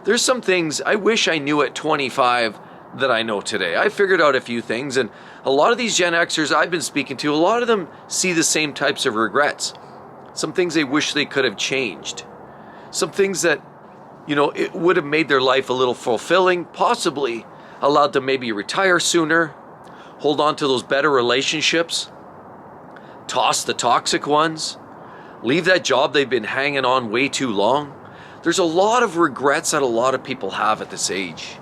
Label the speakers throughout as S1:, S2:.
S1: there's some things I wish I knew at 25 that I know today. I figured out a few things, and a lot of these Gen Xers I've been speaking to, a lot of them see the same types of regrets. Some things they wish they could have changed. Some things that, it would have made their life a little fulfilling, possibly allowed them maybe retire sooner, hold on to those better relationships, toss the toxic ones, leave that job they've been hanging on way too long. There's a lot of regrets that a lot of people have at this age.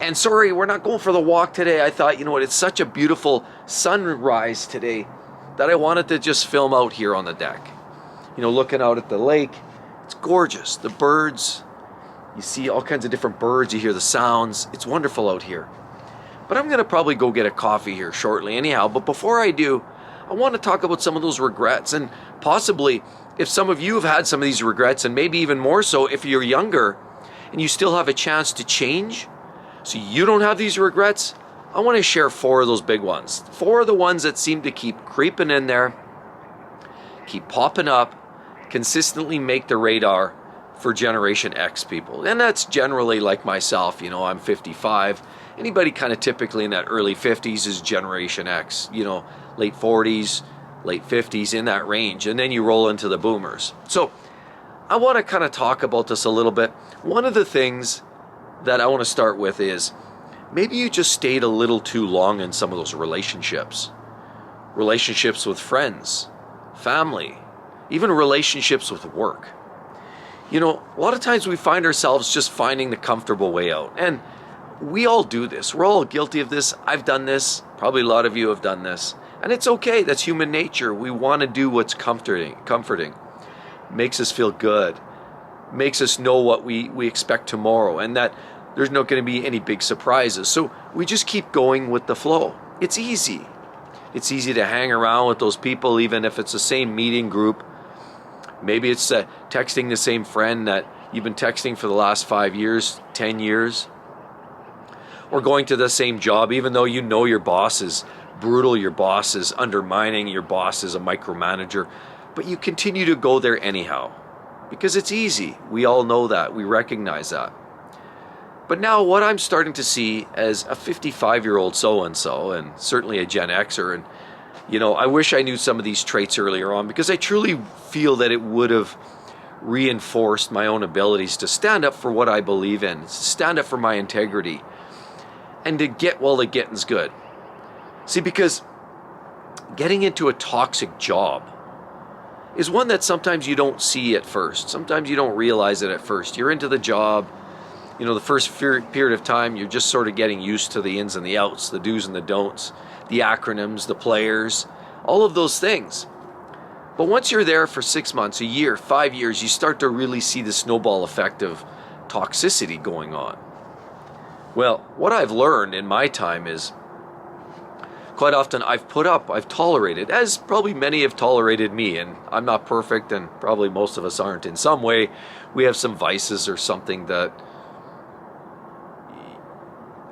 S1: And sorry, we're not going for the walk today. I thought, it's such a beautiful sunrise today that I wanted to just film out here on the deck. Looking out at the lake. It's gorgeous. The birds, you see all kinds of different birds. You hear the sounds. It's wonderful out here. But I'm going to probably go get a coffee here shortly anyhow. But before I do, I want to talk about some of those regrets, and possibly if some of you have had some of these regrets, and maybe even more so if you're younger and you still have a chance to change so you don't have these regrets, I want to share 4 of those big ones. 4 of the ones that seem to keep creeping in there, keep popping up, consistently make the radar for Generation X people. And that's generally like myself. I'm 55. Anybody kind of typically in that early 50s is Generation X, late 40s, late 50s, in that range. And then you roll into the boomers. So I want to kind of talk about this a little bit. One of the things that I want to start with is maybe you just stayed a little too long in some of those relationships. Relationships with friends, family, even relationships with work. A lot of times we find ourselves just finding the comfortable way out. And we all do this. We're all guilty of this. I've done this. Probably a lot of you have done this. And it's okay. That's human nature. We want to do what's comforting. Makes us feel good. Makes us know what we expect tomorrow, and that there's not going to be any big surprises. So we just keep going with the flow. It's easy. It's easy to hang around with those people, even if it's the same meeting group. Maybe it's texting the same friend that you've been texting for the last 5 years, 10 years. Or going to the same job, even though your boss is brutal, your boss is undermining, your boss is a micromanager. But you continue to go there anyhow. Because it's easy. We all know that. We recognize that. But now what I'm starting to see as a 55-year-old so-and-so, and certainly a Gen Xer, and I wish I knew some of these traits earlier on, because I truly feel that it would have reinforced my own abilities to stand up for what I believe in, stand up for my integrity, and to get while the getting's good. See, because getting into a toxic job is one that sometimes you don't see at first. Sometimes you don't realize it at first. You're into the job, the first period of time, you're just sort of getting used to the ins and the outs, the do's and the don'ts, the acronyms, the players, all of those things. But once you're there for 6 months, a year, 5 years, you start to really see the snowball effect of toxicity going on. Well, what I've learned in my time is quite often I've tolerated, as probably many have tolerated me, and I'm not perfect, and probably most of us aren't in some way. We have some vices or something that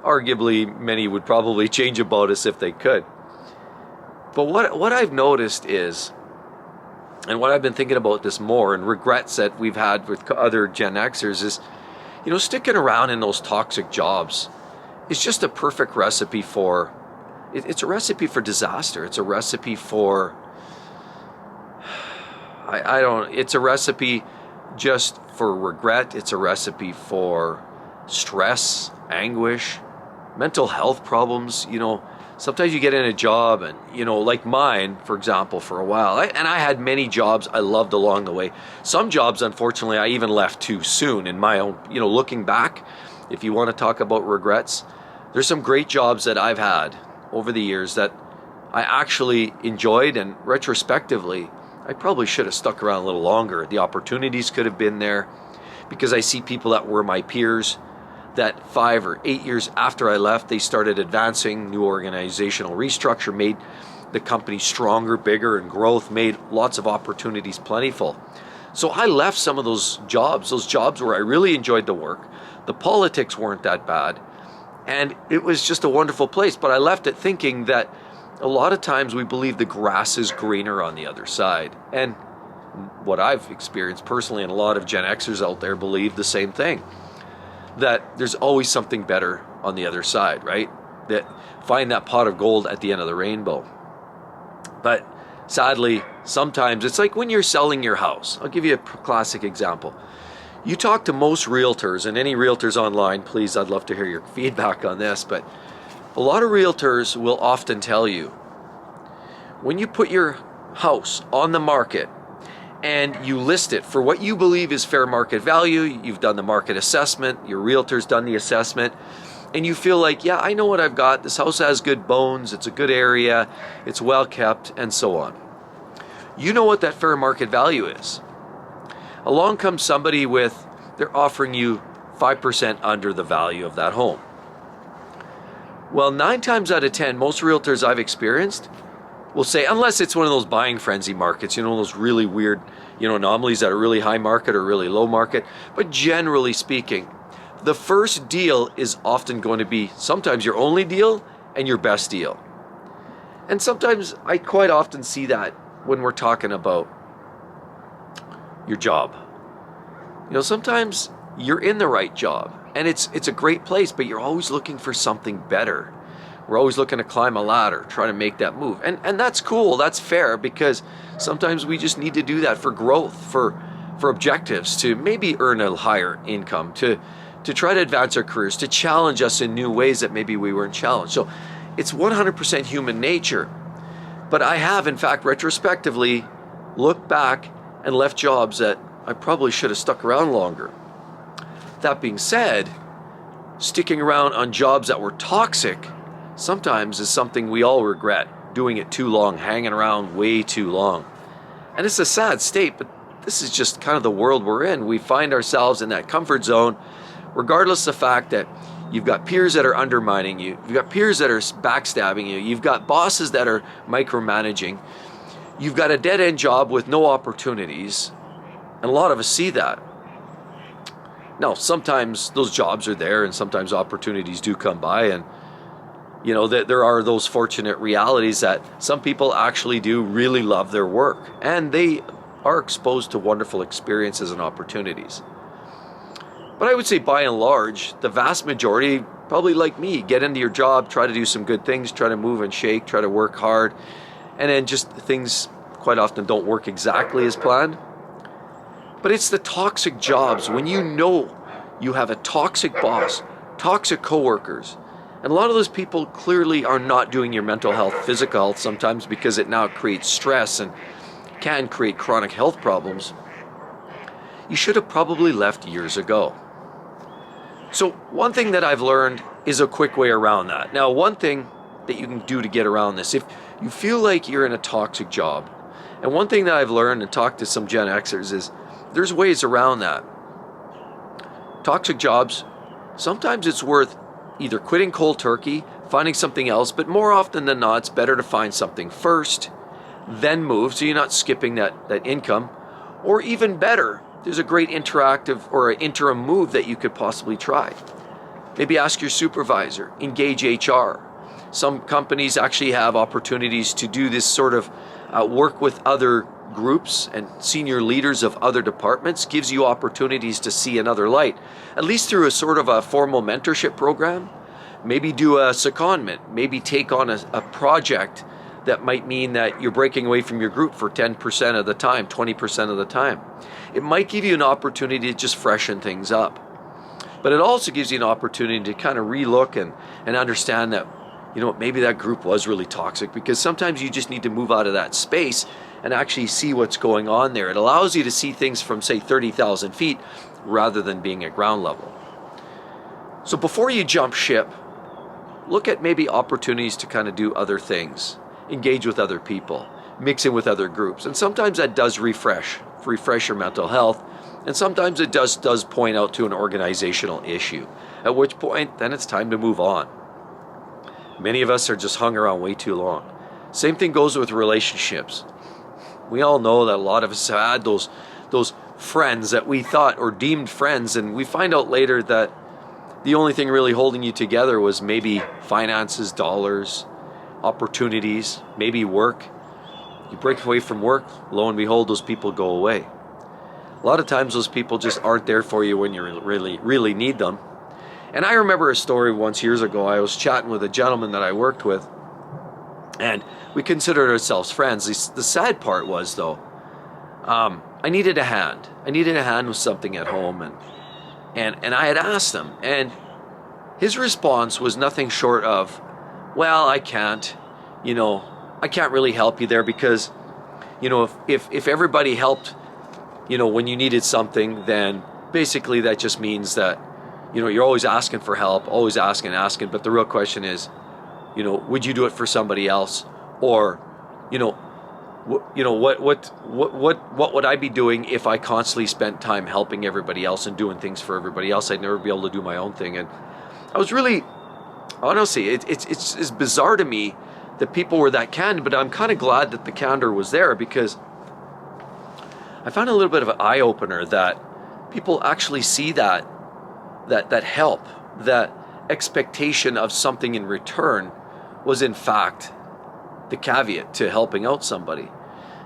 S1: arguably many would probably change about us if they could. But what I've noticed is, and what I've been thinking about this more, and regrets that we've had with other Gen Xers is, sticking around in those toxic jobs is just a perfect recipe for, it's a recipe for disaster. It's a recipe for, it's a recipe just for regret. It's a recipe for stress, anguish, mental health problems. Sometimes you get in a job and, like mine, for example, for a while. And I had many jobs I loved along the way. Some jobs, unfortunately, I even left too soon in my own, looking back. If you want to talk about regrets, there's some great jobs that I've had over the years that I actually enjoyed, and retrospectively, I probably should have stuck around a little longer. The opportunities could have been there, because I see people that were my peers that 5 or 8 years after I left, they started advancing, new organizational restructure, made the company stronger, bigger, and growth, made lots of opportunities plentiful. So I left some of those jobs where I really enjoyed the work. The politics weren't that bad, and it was just a wonderful place. But I left it thinking that a lot of times we believe the grass is greener on the other side. And what I've experienced personally, and a lot of Gen Xers out there believe the same thing. that there's always something better on the other side, right? That find that pot of gold at the end of the rainbow. But sadly, sometimes it's like when you're selling your house. I'll give you a classic example. You talk to most realtors, and any realtors online, please, I'd love to hear your feedback on this, but a lot of realtors will often tell you, when you put your house on the market and you list it for what you believe is fair market value, you've done the market assessment, your realtor's done the assessment, and you feel like, yeah, I know what I've got. This house has good bones, it's a good area, it's well kept, and so on. You know what that fair market value is. Along comes somebody they're offering you 5% under the value of that home. Well, 9 times out of 10, most realtors I've experienced will say, unless it's one of those buying frenzy markets, those really weird, anomalies that are really high market or really low market. But generally speaking, the first deal is often going to be sometimes your only deal and your best deal. And sometimes I quite often see that when we're talking about your job. Sometimes you're in the right job and it's a great place, but you're always looking for something better. We're always looking to climb a ladder, try to make that move. And that's cool, that's fair, because sometimes we just need to do that for growth, for objectives, to maybe earn a higher income, to try to advance our careers, to challenge us in new ways that maybe we weren't challenged. So it's 100% human nature. But I have, in fact, retrospectively looked back and left jobs that I probably should have stuck around longer. That being said, sticking around on jobs that were toxic sometimes is something we all regret, doing it too long, hanging around way too long. And it's a sad state, but this is just kind of the world we're in. We find ourselves in that comfort zone, regardless of the fact that you've got peers that are undermining you, you've got peers that are backstabbing you, you've got bosses that are micromanaging, you've got a dead-end job with no opportunities, and a lot of us see that. Now, sometimes those jobs are there and sometimes opportunities do come by, and that there are those fortunate realities that some people actually do really love their work and they are exposed to wonderful experiences and opportunities. But I would say by and large, the vast majority, probably like me, get into your job, try to do some good things, try to move and shake, try to work hard, and then just things quite often don't work exactly as planned. But it's the toxic jobs when you have a toxic boss, toxic coworkers, and a lot of those people clearly are not doing your mental health, physical health sometimes, because it now creates stress and can create chronic health problems. You should have probably left years ago. So one thing that I've learned is a quick way around that. Now, one thing that you can do to get around this, if you feel like you're in a toxic job, and one thing that I've learned and talked to some Gen Xers is there's ways around that. Toxic jobs, sometimes it's worth either quitting cold turkey, finding something else, but more often than not, it's better to find something first, then move, so you're not skipping that income. Or even better, there's a great interactive or an interim move that you could possibly try. Maybe ask your supervisor, engage HR. Some companies actually have opportunities to do this sort of work with other groups and senior leaders of other departments, gives you opportunities to see another light, at least through a sort of a formal mentorship program. Maybe do a secondment, maybe take on a project that might mean that you're breaking away from your group for 10% of the time, 20% of the time. It might give you an opportunity to just freshen things up. But it also gives you an opportunity to kind of relook and understand that, maybe that group was really toxic, because sometimes you just need to move out of that space and actually see what's going on there. It allows you to see things from, say, 30,000 feet rather than being at ground level. So before you jump ship, look at maybe opportunities to kind of do other things, engage with other people, mix in with other groups. And sometimes that does refresh your mental health. And sometimes it does point out to an organizational issue, at which point then it's time to move on. Many of us are just hung around way too long. Same thing goes with relationships. We all know that a lot of us have had those friends that we thought or deemed friends, and we find out later that the only thing really holding you together was maybe finances, dollars, opportunities, maybe work. You break away from work, lo and behold, those people go away. A lot of times those people just aren't there for you when you really, really need them. And I remember a story once years ago. I was chatting with a gentleman that I worked with, and we considered ourselves friends. The sad part was, though, I needed a hand. I needed a hand with something at home, and I had asked him, and his response was nothing short of, well, I can't, I can't really help you there because, if everybody helped, when you needed something, then basically that just means that, you're always asking for help, always asking, but the real question is, would you do it for somebody else? Or, what would I be doing if I constantly spent time helping everybody else and doing things for everybody else? I'd never be able to do my own thing. And I was really, honestly, it's bizarre to me that people were that candid, but I'm kind of glad that the candor was there, because I found a little bit of an eye-opener that people actually see that help, that expectation of something in return was in fact the caveat to helping out somebody.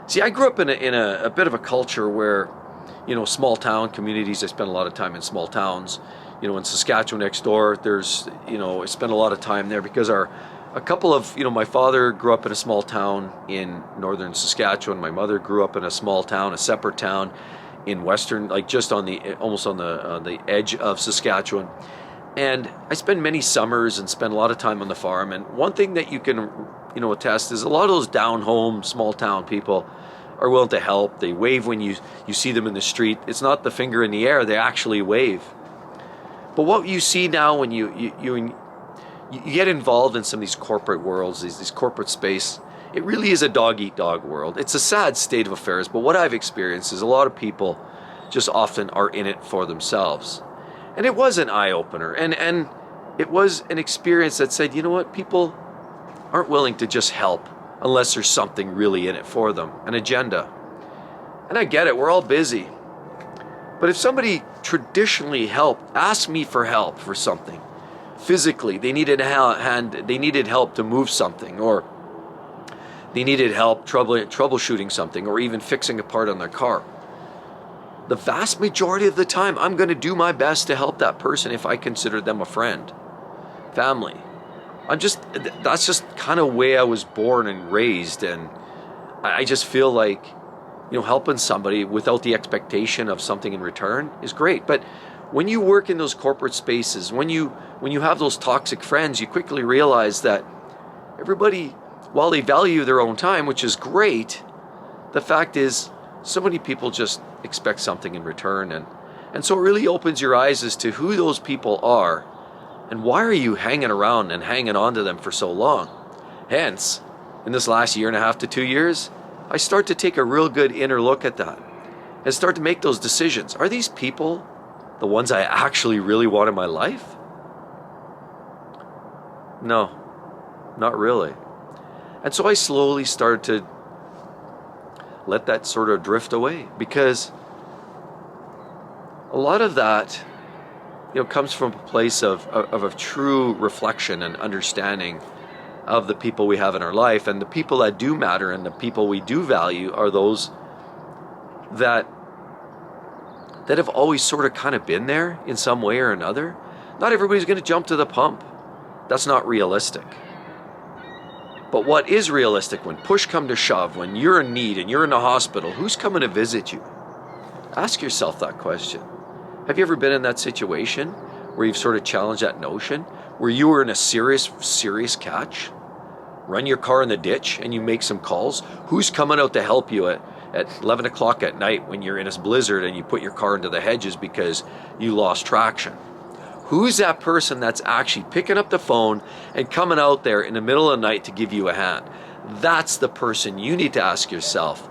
S1: See, I grew up in a bit of a culture where, small town communities. I spent a lot of time in small towns. In Saskatchewan next door, there's, I spent a lot of time there because my father grew up in a small town in northern Saskatchewan. My mother grew up in a small town, a separate town in western, like just almost on the edge of Saskatchewan. And I spent many summers and spent a lot of time on the farm. And one thing that you can, attest is a lot of those down home, small town people are willing to help. They wave when you see them in the street. It's not the finger in the air, they actually wave. But what you see now when you get involved in some of these corporate worlds, these corporate space, it really is a dog-eat-dog world. It's a sad state of affairs, but what I've experienced is a lot of people just often are in it for themselves. And it was an eye-opener, and it was an experience that said, you know what, people aren't willing to just help unless there's something really in it for them, an agenda. And I get it, we're all busy. But if somebody traditionally asked me for help for something, physically, they needed a hand, they needed help to move something, or they needed help troubleshooting something, or even fixing a part on their car, the vast majority of the time, I'm going to do my best to help that person if I consider them a friend, family. That's just kind of the way I was born and raised, and I just feel like, helping somebody without the expectation of something in return is great. But when you work in those corporate spaces, when you have those toxic friends, you quickly realize that everybody, while they value their own time, which is great, the fact is so many people just expect something in return. And so it really opens your eyes as to who those people are and why are you hanging around and hanging on to them for so long. Hence, in this last 1.5 to 2 years, I start to take a real good inner look at that and start to make those decisions. Are these people the ones I actually really want in my life? No, not really. And so I slowly started to let that sort of drift away, because a lot of that, comes from a place of a true reflection and understanding of the people we have in our life. And the people that do matter and the people we do value are those that have always sort of kind of been there in some way or another. Not everybody's going to jump to the pump. That's not realistic. But what is realistic, when push come to shove, when you're in need and you're in the hospital, who's coming to visit you? Ask yourself that question. Have you ever been in that situation where you've sort of challenged that notion, where you were in a serious catch, run your car in the ditch and you make some calls? Who's coming out to help you at 11 o'clock at night when you're in a blizzard and you put your car into the hedges because you lost traction? Who's that person that's actually picking up the phone and coming out there in the middle of the night to give you a hand? That's the person you need to ask yourself.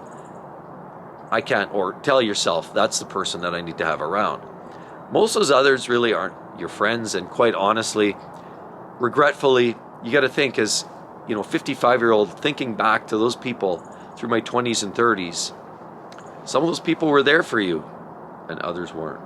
S1: Or tell yourself, that's the person that I need to have around. Most of those others really aren't your friends, and quite honestly, regretfully, you got to think as, 55-year-old, thinking back to those people through my 20s and 30s, some of those people were there for you and others weren't.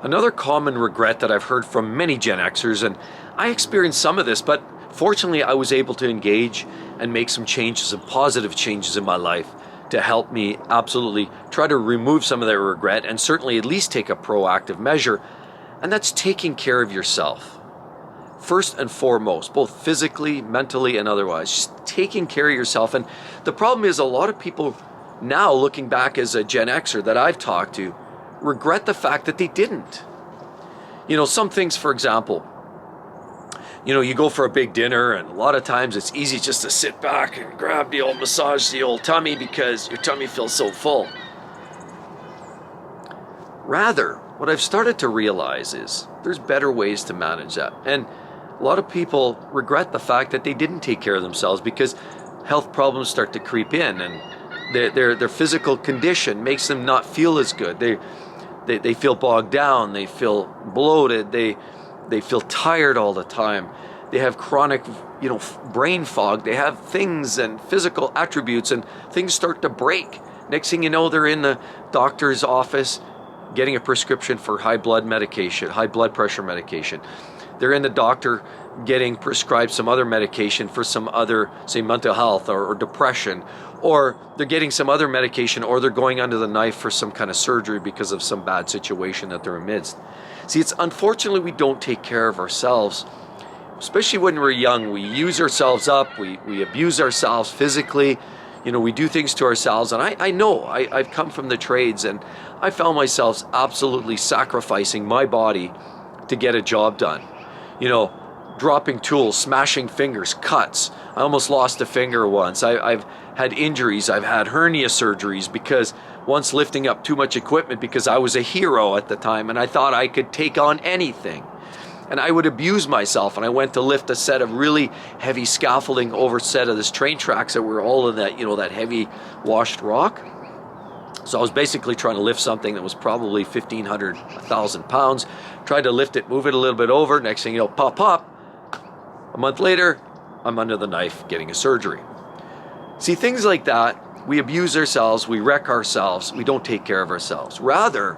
S1: Another common regret that I've heard from many Gen Xers, and I experienced some of this, but fortunately I was able to engage and make some changes and positive changes in my life to help me absolutely try to remove some of that regret and certainly at least take a proactive measure. And that's taking care of yourself. First and foremost, both physically, mentally, and otherwise, just taking care of yourself. And the problem is a lot of people now, looking back as a Gen Xer that I've talked to, regret the fact that they didn't. Some things, for example, you go for a big dinner, and a lot of times it's easy just to sit back and grab the old massage the old tummy because your tummy feels so full. Rather, what I've started to realize is there's better ways to manage that. And a lot of people regret the fact that they didn't take care of themselves because health problems start to creep in, and their physical condition makes them not feel as good. They feel bogged down, they feel bloated, they feel tired all the time. They have chronic, brain fog. They have things and physical attributes, and things start to break. Next thing you know, they're in the doctor's office getting a prescription for high blood pressure medication. They're in the doctor getting prescribed some other medication for some other, say, mental health or depression, or they're getting some other medication, or they're going under the knife for some kind of surgery because of some bad situation that they're amidst. See, it's unfortunately we don't take care of ourselves, especially when we're young. We use ourselves up, we abuse ourselves physically, we do things to ourselves. And I know, I've come from the trades, and I found myself absolutely sacrificing my body to get a job done. Dropping tools, smashing fingers, cuts. I almost lost a finger once. I've had injuries. I've had hernia surgeries because once lifting up too much equipment because I was a hero at the time and I thought I could take on anything. And I would abuse myself, and I went to lift a set of really heavy scaffolding over a set of this train tracks that were all in that, that heavy washed rock. So I was basically trying to lift something that was probably 1,500, 1,000 pounds. Tried to lift it, move it a little bit over. Next thing you know, pop. A month later, I'm under the knife getting a surgery. See, things like that, we abuse ourselves, we wreck ourselves, we don't take care of ourselves. Rather,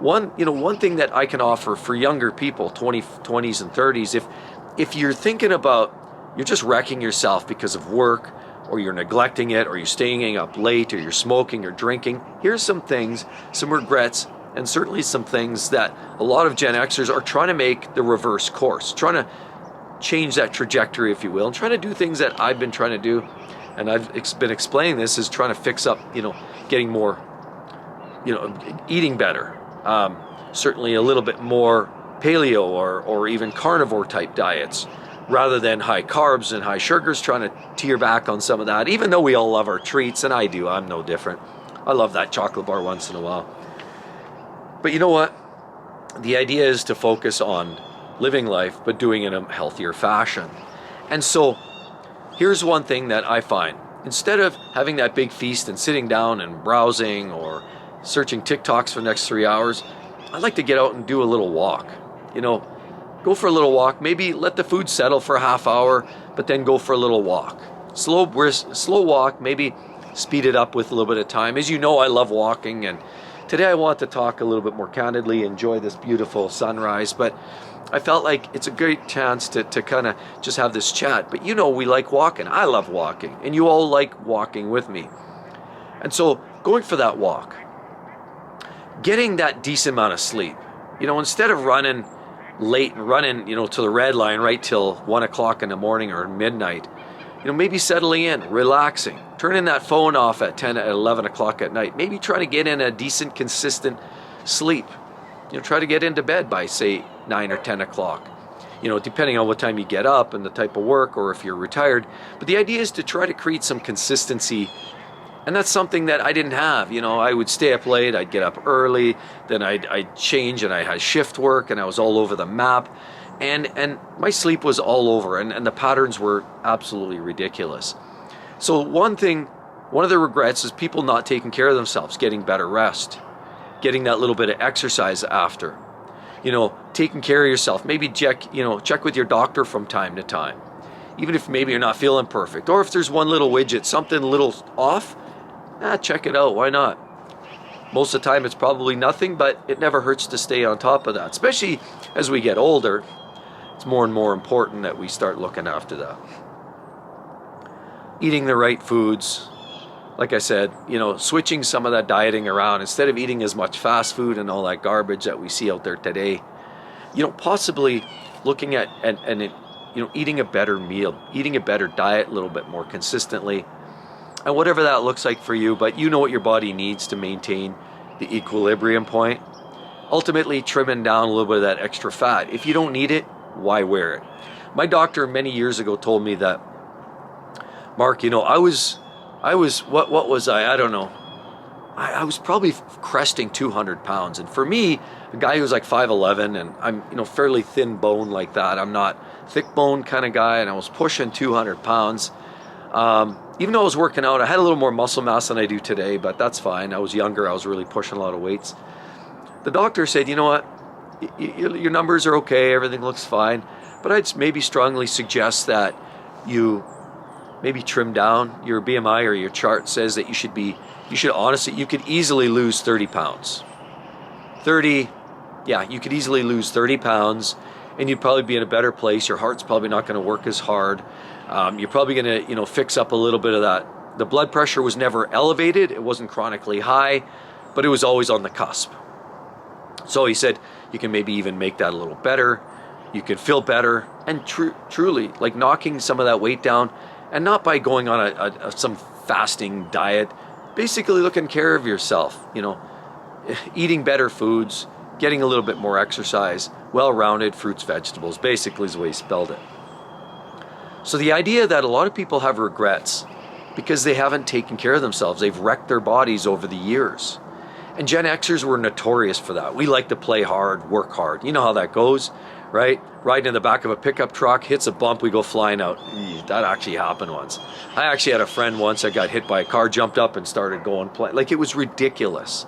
S1: one thing that I can offer for younger people, 20s and 30s, if you're thinking about, you're just wrecking yourself because of work, or you're neglecting it, or you're staying up late, or you're smoking or drinking, here's some things, some regrets, and certainly some things that a lot of Gen Xers are trying to make the reverse course, trying to change that trajectory, if you will, and trying to do things that I've been trying to do, and I've been explaining this, is trying to fix up, getting more, eating better, certainly a little bit more paleo or even carnivore type diets, rather than high carbs and high sugars, trying to tear back on some of that, even though we all love our treats, and I do, I'm no different. I love that chocolate bar once in a while. But you know what? The idea is to focus on living life, but doing it in a healthier fashion. And so here's one thing that I find. Instead of having that big feast and sitting down and browsing or searching TikToks for the next 3 hours, I like to get out and do a little walk. Go for a little walk, maybe let the food settle for a half hour, but then go for a little walk. Slow walk, maybe speed it up with a little bit of time. As you know, I love walking, and today I want to talk a little bit more candidly, enjoy this beautiful sunrise, but I felt like it's a great chance to kind of just have this chat. But we like walking. I love walking, and you all like walking with me. And so going for that walk, getting that decent amount of sleep, instead of running late and running, to the red line right till 1 o'clock in the morning or midnight, maybe settling in, relaxing, turning that phone off at 10 at 11 o'clock at night, maybe try to get in a decent, consistent sleep. Try to get into bed by, say, 9 or 10 o'clock, depending on what time you get up and the type of work, or if you're retired. But the idea is to try to create some consistency. And that's something that I didn't have. I would stay up late, I'd get up early, then I'd change, and I had shift work, and I was all over the map. And my sleep was all over, and the patterns were absolutely ridiculous. So one of the regrets is people not taking care of themselves, getting better rest, getting that little bit of exercise after, taking care of yourself. Maybe check with your doctor from time to time, even if maybe you're not feeling perfect, or if there's one little widget, something a little off, check it out. Why not? Most of the time it's probably nothing, but it never hurts to stay on top of that. Especially as we get older, it's more and more important that we start looking after that. Eating the right foods. Like I said, switching some of that dieting around. Instead of eating as much fast food and all that garbage that we see out there today, possibly looking at and eating a better meal, eating a better diet a little bit more consistently, and whatever that looks like for you, but you know what your body needs to maintain the equilibrium point. Ultimately, trimming down a little bit of that extra fat. If you don't need it, why wear it? My doctor many years ago told me that, Mark, I was what was I? I don't know. I was probably cresting 200 pounds. And for me, a guy who's like 5'11", and I'm fairly thin bone like that. I'm not thick bone kind of guy, and I was pushing 200 pounds. Even though I was working out, I had a little more muscle mass than I do today, but that's fine. I was younger. I was really pushing a lot of weights. The doctor said, you know what? Your numbers are okay. Everything looks fine. But I'd maybe strongly suggest that you maybe trim down. Your BMI or your chart says that you could easily lose 30 pounds. You could easily lose 30 pounds, and you'd probably be in a better place. Your heart's probably not going to work as hard. You're probably going to, fix up a little bit of that. The blood pressure was never elevated. It wasn't chronically high, but it was always on the cusp. So he said, you can maybe even make that a little better. You can feel better, and truly, like knocking some of that weight down, and not by going on some fasting diet, basically looking care of yourself, eating better foods, getting a little bit more exercise, well-rounded fruits, vegetables, basically is the way he spelled it. So the idea that a lot of people have regrets because they haven't taken care of themselves, they've wrecked their bodies over the years. And Gen Xers were notorious for that. We like to play hard, work hard. You know how that goes, right? Riding in the back of a pickup truck, hits a bump, we go flying out. That actually happened once. I actually had a friend once that got hit by a car, jumped up and started going play. Like, it was ridiculous.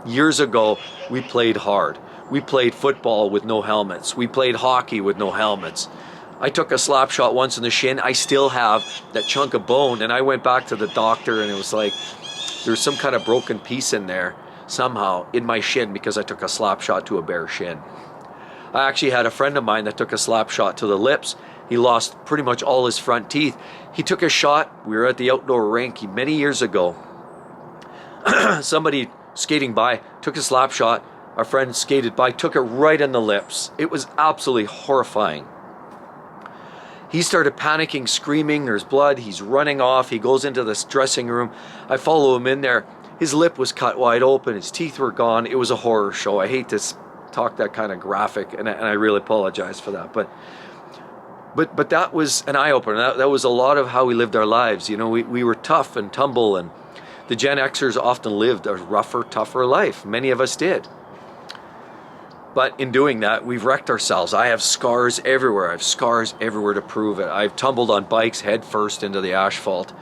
S1: Years ago, we played hard. We played football with no helmets. We played hockey with no helmets. I took a slap shot once in the shin. I still have that chunk of bone, and I went back to the doctor, and it was like there's some kind of broken piece in there somehow in my shin because I took a slap shot to a bare shin. I actually had a friend of mine that took a slap shot to the lips. He lost pretty much all his front teeth. He took a shot. We were at the outdoor rink many years ago. Somebody skating by took a slap shot. Our friend skated by, took it right in the lips. It was absolutely horrifying. He started panicking, screaming. There's blood. He's running off. He goes into this dressing room. I follow him in there. His lip was cut wide open. His teeth were gone. It was a horror show. I hate to talk that kind of graphic, and I really apologize for that. But that was an eye-opener. That was a lot of how we lived our lives. We were tough and tumble, and the Gen Xers often lived a rougher, tougher life. Many of us did. But in doing that, we've wrecked ourselves. I have scars everywhere. I have scars everywhere to prove it. I've tumbled on bikes head first into the asphalt.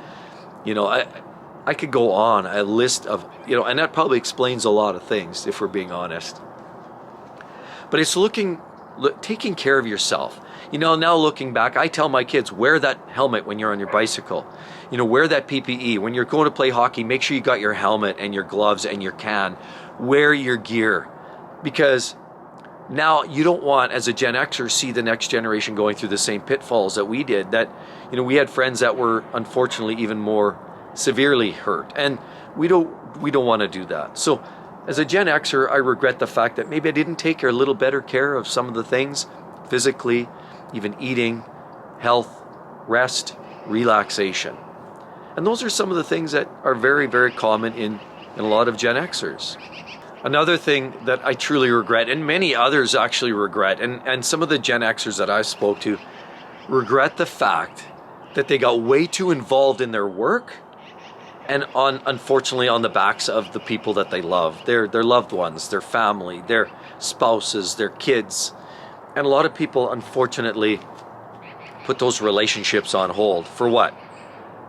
S1: I could go on a list of, and that probably explains a lot of things if we're being honest. But it's taking care of yourself. Now looking back, I tell my kids, wear that helmet when you're on your bicycle. Wear that PPE. When you're going to play hockey, make sure you got your helmet and your gloves and your can. Wear your gear. Because now you don't want, as a Gen Xer, see the next generation going through the same pitfalls that we did. That, we had friends that were unfortunately even more severely hurt. And we don't want to do that. So as a Gen Xer, I regret the fact that maybe I didn't take a little better care of some of the things, physically, even eating, health, rest, relaxation. And those are some of the things that are very, very common in a lot of Gen Xers. Another thing that I truly regret, and many others actually regret, and some of the Gen Xers that I spoke to regret the fact that they got way too involved in their work and unfortunately on the backs of the people that they love, their loved ones, their family, their spouses, their kids. And a lot of people unfortunately put those relationships on hold for what?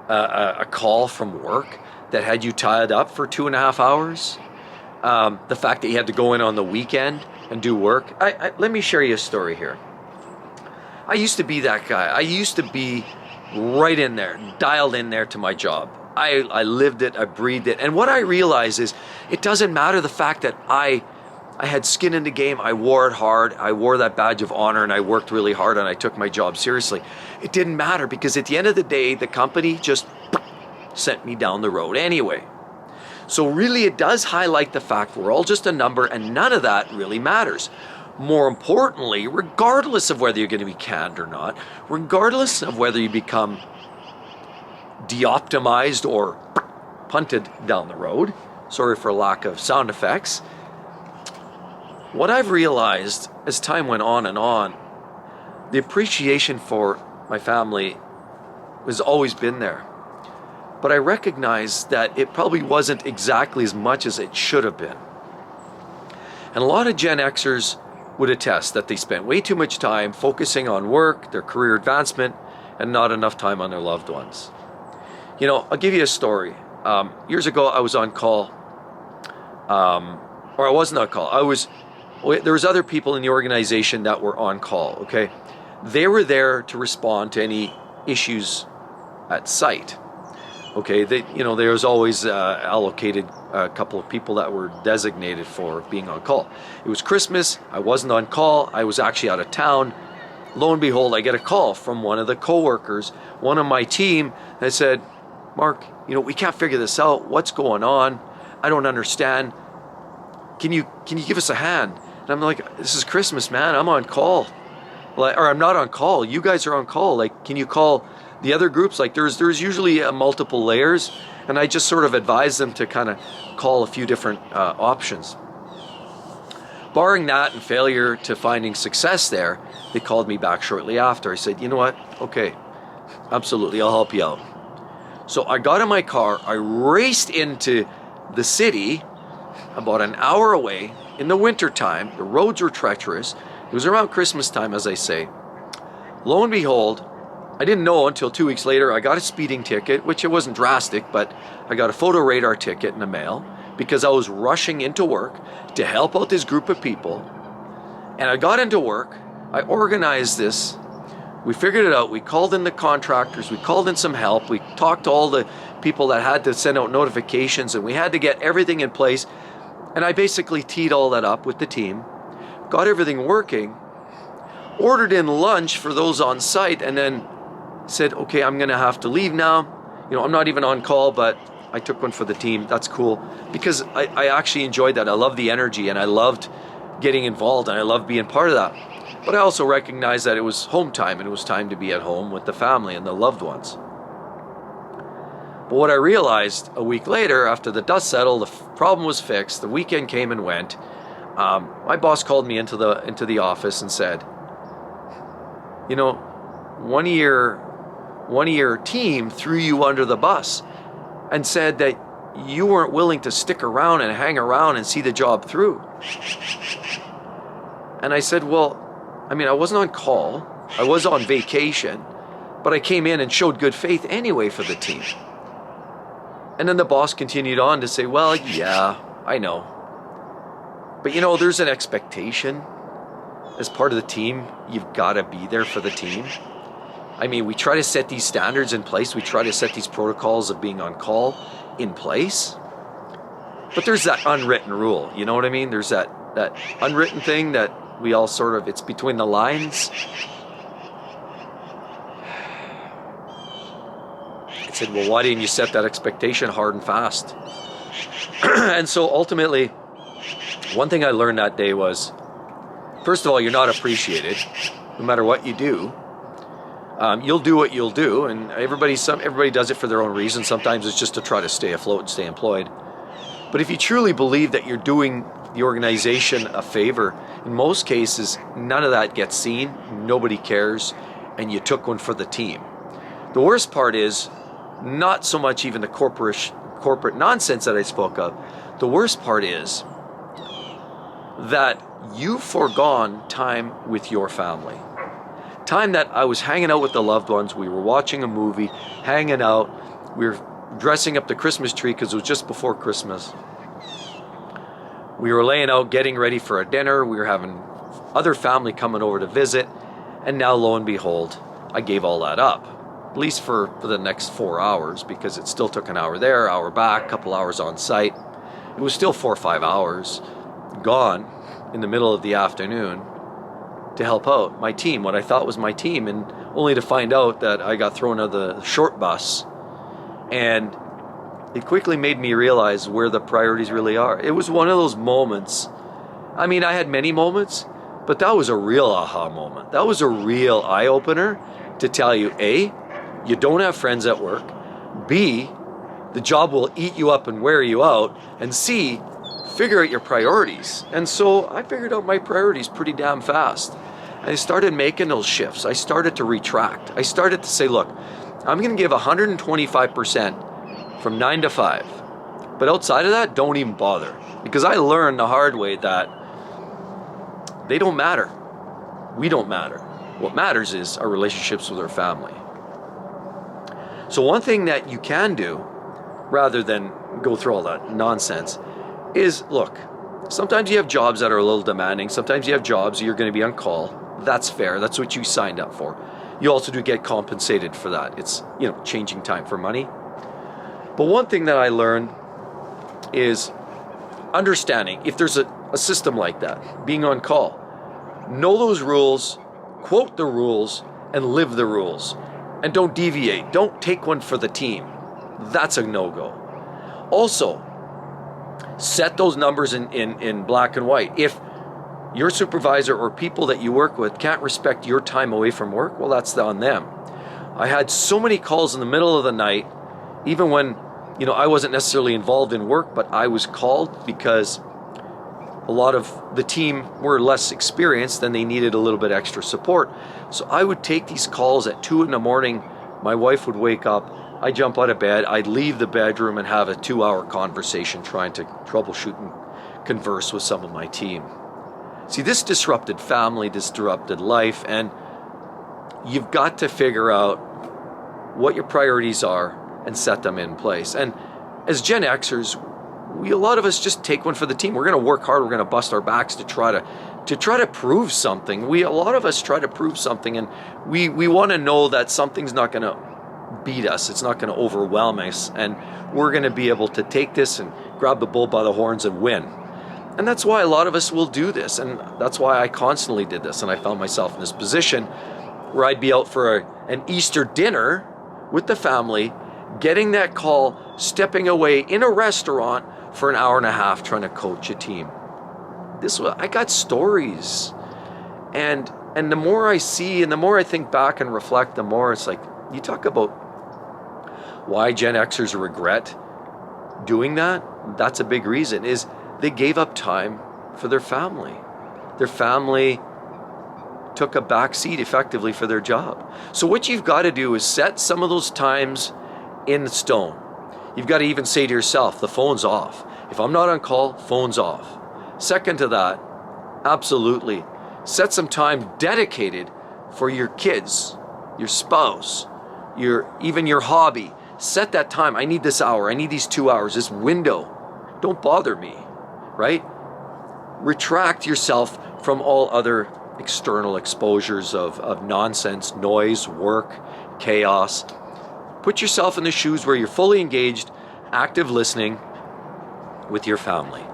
S1: A call from work that had you tied up for 2.5 hours? The fact that you had to go in on the weekend and do work. Let me share you a story here. I used to be that guy. I used to be right in there, dialed in there to my job. I lived it, I breathed it. And what I realized is it doesn't matter the fact that I had skin in the game, I wore it hard, I wore that badge of honor, and I worked really hard, and I took my job seriously. It didn't matter because at the end of the day, the company just sent me down the road anyway. So really it does highlight the fact we're all just a number and none of that really matters. more importantly, regardless of whether you're going to be canned or not, regardless of whether you become de-optimized or punted down the road, sorry for lack of sound effects, what I've realized as time went on and on, the appreciation for my family has always been there. But I recognize that it probably wasn't exactly as much as it should have been. And a lot of Gen Xers would attest that they spent way too much time focusing on work, their career advancement, and not enough time on their loved ones. You know, I'll give you a story. Years ago, I was on call, or I wasn't on call. There was other people in the organization that were on call, okay? They were there to respond to any issues at site. Okay, there was always allocated a couple of people that were designated for being on call. It was Christmas, I wasn't on call, I was actually out of town. Lo and behold, I get a call from one of the coworkers, one of my team, that said, Mark, we can't figure this out. What's going on? I don't understand. Can you give us a hand? And I'm like, this is Christmas, man. I'm on call. Or I'm not on call. You guys are on call. Like, can you call the other groups? Like, there's usually multiple layers, and I just sort of advise them to kind of call a few different options. Barring that and failure to finding success there, they called me back shortly after. I said, you know what? Okay, absolutely, I'll help you out. So I got in my car, I raced into the city about an hour away in the winter time. The roads were treacherous. It was around Christmas time, as I say. Lo and behold, I didn't know until 2 weeks later, I got a speeding ticket, which it wasn't drastic, but I got a photo radar ticket in the mail because I was rushing into work to help out this group of people. And I got into work, I organized this, we figured it out, we called in the contractors, we called in some help, we talked to all the people that had to send out notifications, and we had to get everything in place. And I basically teed all that up with the team, got everything working, ordered in lunch for those on site, and then said, okay, I'm gonna have to leave now. I'm not even on call, but I took one for the team. That's cool, because I actually enjoyed that. I loved the energy, and I loved getting involved, and I loved being part of that. But I also recognized that it was home time, and it was time to be at home with the family and the loved ones. But what I realized a week later, after the dust settled, the problem was fixed, the weekend came and went, my boss called me into the office and said, one of your team threw you under the bus and said that you weren't willing to stick around and hang around and see the job through. And I said, well, I wasn't on call, I was on vacation, but I came in and showed good faith anyway for the team. And then the boss continued on to say, well, yeah, I know. But there's an expectation. As part of the team, you've got to be there for the team. We try to set these standards in place. We try to set these protocols of being on call in place. But there's that unwritten rule, you know what I mean? There's that unwritten thing that we all sort of, it's between the lines. I said, well, why didn't you set that expectation hard and fast? And so ultimately, one thing I learned that day was, first of all, you're not appreciated, no matter what you do. You'll do what you'll do, and everybody does it for their own reason. Sometimes it's just to try to stay afloat and stay employed. But if you truly believe that you're doing the organization a favor, in most cases, none of that gets seen, nobody cares, and you took one for the team. The worst part is not so much even the corporate nonsense that I spoke of. The worst part is that you've foregone time with your family. Time that I was hanging out with the loved ones, we were watching a movie, hanging out, we were dressing up the Christmas tree because it was just before Christmas. We were laying out, getting ready for a dinner, we were having other family coming over to visit, and now lo and behold, I gave all that up. At least for the next 4 hours, because it still took an hour there, hour back, couple hours on site. It was still 4 or 5 hours gone in the middle of the afternoon to help out my team, what I thought was my team, and only to find out that I got thrown out of the short bus. And it quickly made me realize where the priorities really are. It was one of those moments. I had many moments, But that was a real aha moment. That was a real eye-opener to tell you, A, you don't have friends at work, B, the job will eat you up and wear you out, and C, figure out your priorities. And so I figured out my priorities pretty damn fast. I started making those shifts. I started to retract. I started to say, look, I'm going to give 125% from 9 to 5. But outside of that, don't even bother. Because I learned the hard way that they don't matter. We don't matter. What matters is our relationships with our family. So one thing that you can do, rather than go through all that nonsense, is look, sometimes you have jobs that are a little demanding. Sometimes you have jobs you're going to be on call. That's fair. That's what you signed up for. You also do get compensated for that. It's, changing time for money. But one thing that I learned is understanding if there's a system like that, being on call, know those rules, quote the rules, and live the rules. And don't deviate. Don't take one for the team. That's a no-go. Also, set those numbers in black and white. If your supervisor or people that you work with can't respect your time away from work, well, that's on them. I had so many calls in the middle of the night, even when, I wasn't necessarily involved in work, but I was called because a lot of the team were less experienced and they needed a little bit extra support. So I would take these calls at 2 a.m. My wife would wake up. I'd jump out of bed. I'd leave the bedroom and have a 2-hour conversation trying to troubleshoot and converse with some of my team. See, this disrupted family, disrupted life, and you've got to figure out what your priorities are and set them in place. And as Gen Xers, a lot of us just take one for the team. We're going to work hard. We're going to bust our backs to try to prove something. A lot of us try to prove something, and we want to know that something's not going to beat us. It's not going to overwhelm us, and we're going to be able to take this and grab the bull by the horns and win. And that's why a lot of us will do this, and that's why I constantly did this. And I found myself in this position where I'd be out for an Easter dinner with the family, getting that call, stepping away in a restaurant for an hour and a half trying to coach a team. I got stories, and the more I see and the more I think back and reflect, the more it's like, you talk about why Gen Xers regret doing that. That's a big reason, is they gave up time for their family. Their family took a back seat effectively for their job. So what you've got to do is set some of those times in stone. You've got to even say to yourself, the phone's off. If I'm not on call, phone's off. Second to that, absolutely, set some time dedicated for your kids, your spouse, even your hobby. Set that time. I need this hour. I need these 2 hours, this window. Don't bother me, right? Retract yourself from all other external exposures of nonsense, noise, work, chaos. Put yourself in the shoes where you're fully engaged, active listening with your family.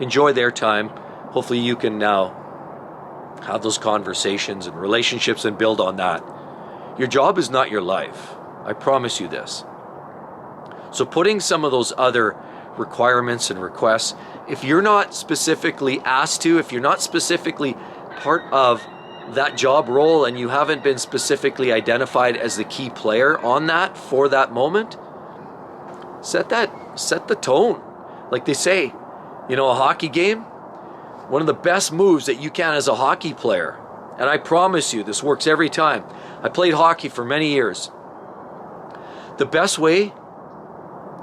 S1: Enjoy their time. Hopefully you can now have those conversations and relationships and build on that. Your job is not your life. I promise you this. So putting some of those other requirements and requests, if you're not specifically asked to, if you're not specifically part of that job role and you haven't been specifically identified as the key player on that for that moment, set the tone. Like they say, a hockey game, one of the best moves that you can as a hockey player, and I promise you this works every time. I played hockey for many years. The best way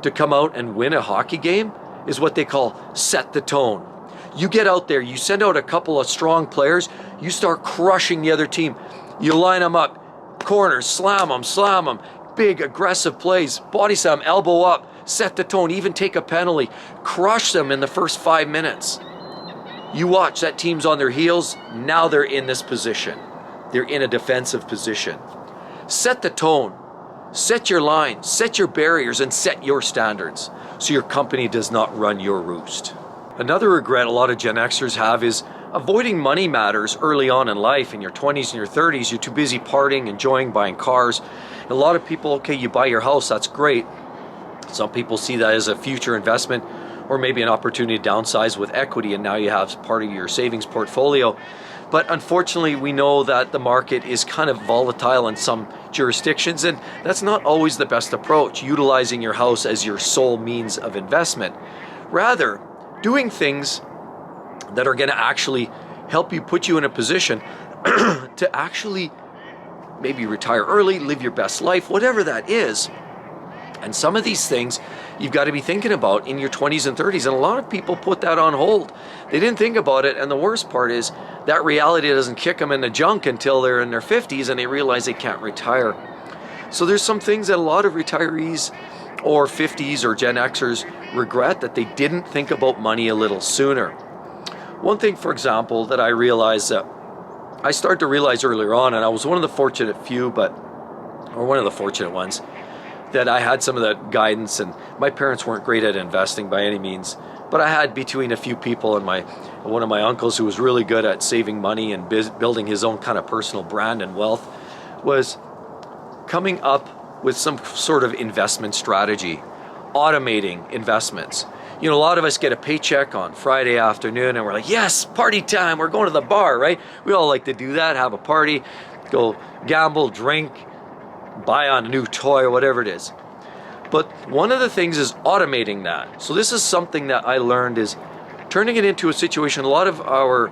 S1: to come out and win a hockey game is what they call set the tone. You get out there, you send out a couple of strong players, you start crushing the other team. You line them up, corners, slam them, big aggressive plays, body slam, elbow up, set the tone, even take a penalty, crush them in the first 5 minutes. You watch, that team's on their heels, now they're in this position. They're in a defensive position. Set the tone, set your line, set your barriers, and set your standards so your company does not run your roost. Another regret a lot of Gen Xers have is avoiding money matters early on in life. In your 20s and your 30s, you're too busy partying, enjoying, buying cars. A lot of people, okay, you buy your house, that's great. Some people see that as a future investment or maybe an opportunity to downsize with equity, and now you have part of your savings portfolio. But unfortunately, we know that the market is kind of volatile in some jurisdictions, and that's not always the best approach, utilizing your house as your sole means of investment. Rather, doing things that are going to actually help you, put you in a position to actually maybe retire early, live your best life, whatever that is. And some of these things you've got to be thinking about in your 20s and 30s. And a lot of people put that on hold. They didn't think about it. And the worst part is that reality doesn't kick them in the junk until they're in their 50s and they realize they can't retire. So there's some things that a lot of retirees or 50s or Gen Xers regret, that they didn't think about money a little sooner. One thing, for example, that I realized that I started to realize earlier on, and I was one of the fortunate ones, that I had some of that guidance, and my parents weren't great at investing by any means, but I had, between a few people and one of my uncles who was really good at saving money and building his own kind of personal brand and wealth, was coming up with some sort of investment strategy, automating investments. A lot of us get a paycheck on Friday afternoon and we're like, yes, party time, we're going to the bar, right? We all like to do that, have a party, go gamble, drink, buy on a new toy or whatever it is. But one of the things is automating that. So this is something that I learned, is turning it into a situation. A lot of our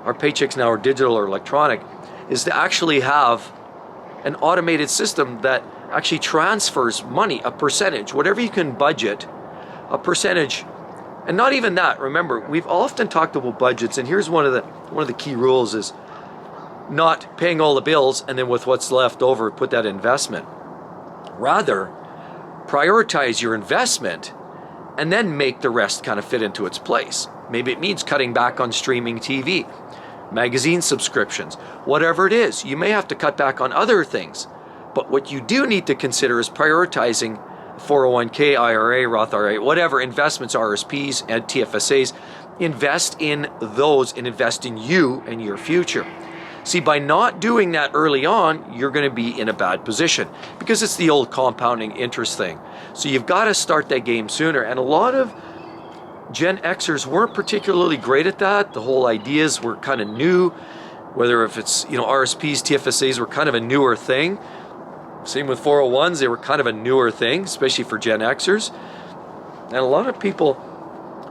S1: paychecks now are digital or electronic, is to actually have an automated system that actually transfers money, a percentage, whatever you can budget, a percentage. And not even that. Remember, we've often talked about budgets, and here's one of the key rules is not paying all the bills and then with what's left over, put that in investment. Rather, prioritize your investment and then make the rest kind of fit into its place. Maybe it means cutting back on streaming TV, magazine subscriptions, whatever it is. You may have to cut back on other things. But what you do need to consider is prioritizing 401k, IRA, Roth IRA, whatever investments, RSPs and TFSAs. Invest in those and invest in you and your future. See, by not doing that early on, you're going to be in a bad position, because it's the old compounding interest thing. So you've got to start that game sooner. And a lot of Gen Xers weren't particularly great at that. The whole ideas were kind of new, whether if it's, RSPs, TFSAs were kind of a newer thing. Same with 401s, they were kind of a newer thing, especially for Gen Xers. And a lot of people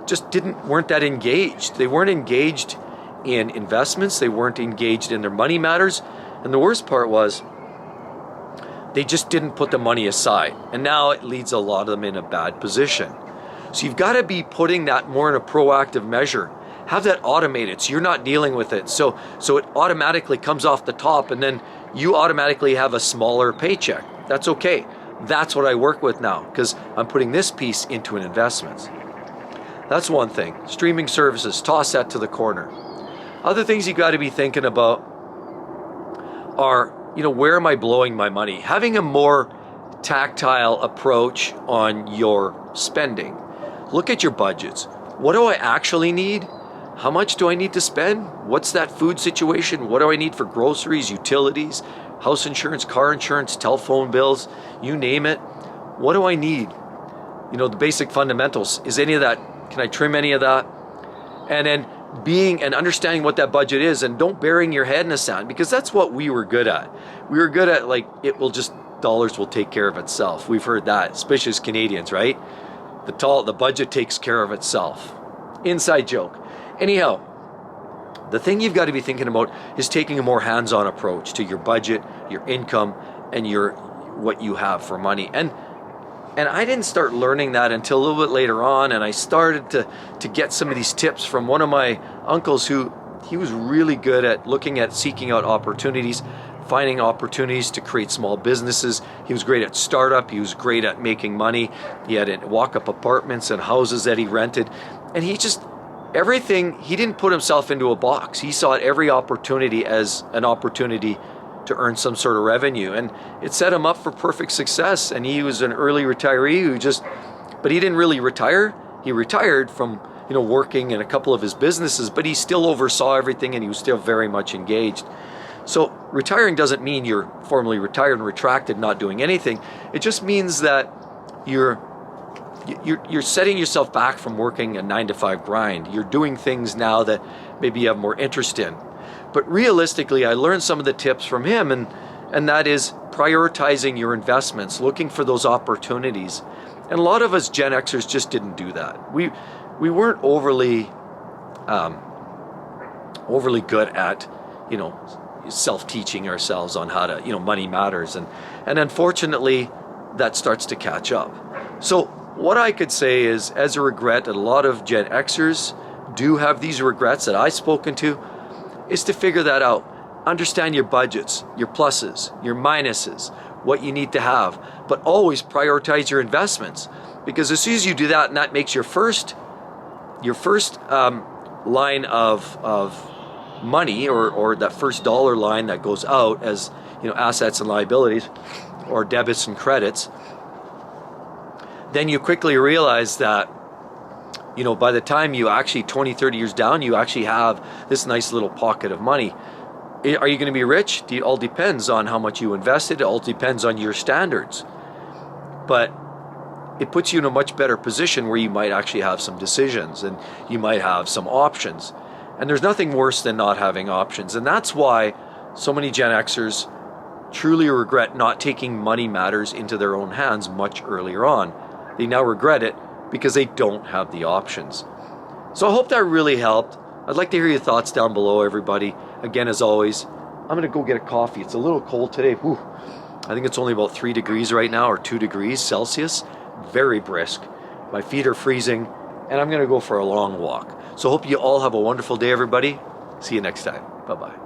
S1: just weren't that engaged. They weren't engaged in investments. They weren't engaged in their money matters. And the worst part was they just didn't put the money aside. And now it leads a lot of them in a bad position. So you've got to be putting that more in a proactive measure. Have that automated so you're not dealing with it. So it automatically comes off the top, and then you automatically have a smaller paycheck. That's okay. That's what I work with now, because I'm putting this piece into an investment. That's one thing. Streaming services, toss that to the corner. Other things you got to be thinking about are, where am I blowing my money? Having a more tactile approach on your spending. Look at your budgets. What do I actually need? How much do I need to spend? What's that food situation? What do I need for groceries, utilities, house insurance, car insurance, telephone bills, you name it? What do I need? The basic fundamentals. Is any of that, can I trim any of that? And then being and understanding what that budget is, and don't burying your head in the sand, because that's what we were good at. We were good at, dollars will take care of itself. We've heard that, especially as Canadians, right? The budget takes care of itself. Inside joke. Anyhow, the thing you've got to be thinking about is taking a more hands-on approach to your budget, your income, and what you have for money. And I didn't start learning that until a little bit later on, and I started to get some of these tips from one of my uncles he was really good at looking at seeking out opportunities, finding opportunities to create small businesses. He was great at startup. He was great at making money. He had walk-up apartments and houses that he rented. And he didn't put himself into a box. He saw every opportunity as an opportunity to earn some sort of revenue, and it set him up for perfect success. And he was an early retiree but he didn't really retire. He retired from working in a couple of his businesses, but he still oversaw everything, and he was still very much engaged. So retiring doesn't mean you're formally retired and retracted, not doing anything. It just means that you're setting yourself back from working a 9-to-5 grind. You're doing things now that maybe you have more interest in. But realistically, I learned some of the tips from him, and that is prioritizing your investments, looking for those opportunities. And a lot of us Gen Xers just didn't do that. We weren't overly good at, self-teaching ourselves on how to, money matters. And unfortunately, that starts to catch up. So what I could say is, as a regret, that a lot of Gen Xers do have these regrets that I've spoken to, is to figure that out. Understand your budgets, your pluses, your minuses, what you need to have, but always prioritize your investments. Because as soon as you do that, and that makes your first line of money, or that first dollar line that goes out as assets and liabilities, or debits and credits, then you quickly realize that by the time you actually 20, 30 years down, you actually have this nice little pocket of money. Are you going to be rich? It all depends on how much you invested. It all depends on your standards. But it puts you in a much better position where you might actually have some decisions, and you might have some options. And there's nothing worse than not having options. And that's why so many Gen Xers truly regret not taking money matters into their own hands much earlier on. They now regret it because they don't have the options. So I hope that really helped. I'd like to hear your thoughts down below, everybody. Again, as always, I'm going to go get a coffee. It's a little cold today. Whew. I think it's only about 3 degrees right now, or 2 degrees Celsius. Very brisk. My feet are freezing, and I'm going to go for a long walk. So hope you all have a wonderful day, everybody. See you next time. Bye-bye.